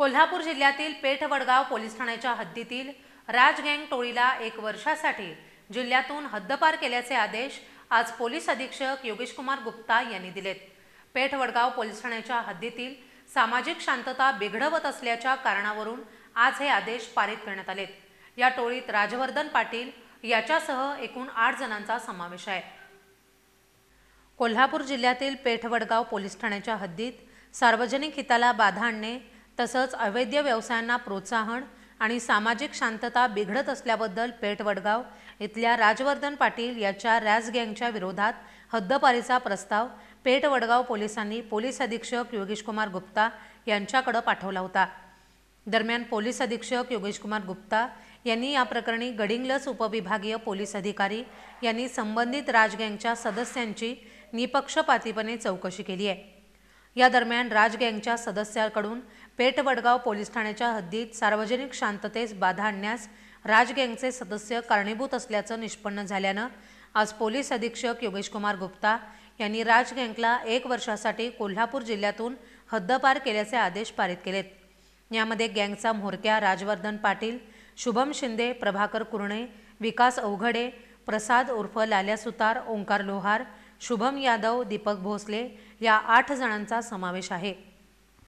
कोल्हापूर जिल्ह्यातील पेठ वडगाव पोलीस ठाण्याच्या हद्दीतील राज गँग टोळीला 1 वर्षासाठी जिल्ह्यातून हद्दपार केल्याचे आदेश आज पोलीस अधीक्षक योगेश कुमार गुप्ता यांनी दिलेत। पेठ वडगाव पोलीस ठाण्याच्या हद्दीतील सामाजिक शांतता बिघडवत असल्याच्या कारणावरून आज हे आदेश पारित करण्यात आलेत। या टोळीत राजवर्धन पाटील याच्यासह एकूण 8 जणांचा समावेश आहे। कोल्हापूर जिल्ह्यातील पेठ वडगाव पोलीस ठाण्याच्या हद्दीत सार्वजनिक हिताला बाधा आणणे तसंच अवैध व्यवसायांना प्रोत्साहन आणि सामाजिक शांतता बिघडत असल्याबद्दल पेठ वडगाव इथल्या राजवर्धन पाटील याच्या राज गँगच्या विरोधात हद्दपारीचा प्रस्ताव पेठ वडगाव पोलिसांनी पोलीस अधीक्षक योगेश कुमार गुप्ता यांच्याकडे पाठवला होता। दरम्यान पोलीस अधीक्षक योगेश कुमार गुप्ता यांनी या प्रकरणी गडिंग्लज उपविभागीय पोलीस अधिकारी यांनी संबंधित राज गँगच्या सदस्यांची निपक्षपातीपणे चौकशी केली आहे। या दरम्यान राज गँगच्या सदस्यांकडून पेठ वडगाव पोलीस ठाण्याच्या हद्दीत सार्वजनिक शांततेस बाधा आणण्यास राज गँगचे सदस्य कारणीभूत असल्याचं निष्पन्न झाल्यानं आज पोलीस अधीक्षक योगेश कुमार गुप्ता यांनी राज गँगला 1 वर्षासाठी कोल्हापूर जिल्ह्यातून हद्दपार केल्याचे आदेश पारित केलेत। यामध्ये गँगचा म्होरक्या राजवर्धन पाटील, शुभम शिंदे, प्रभाकर कुरणे, विकास अवघडे, प्रसाद उर्फ लाल्या सुतार, ओंकार लोहार, शुभम यादव, दीपक भोसले या 8 जणांचा समावेश आहे।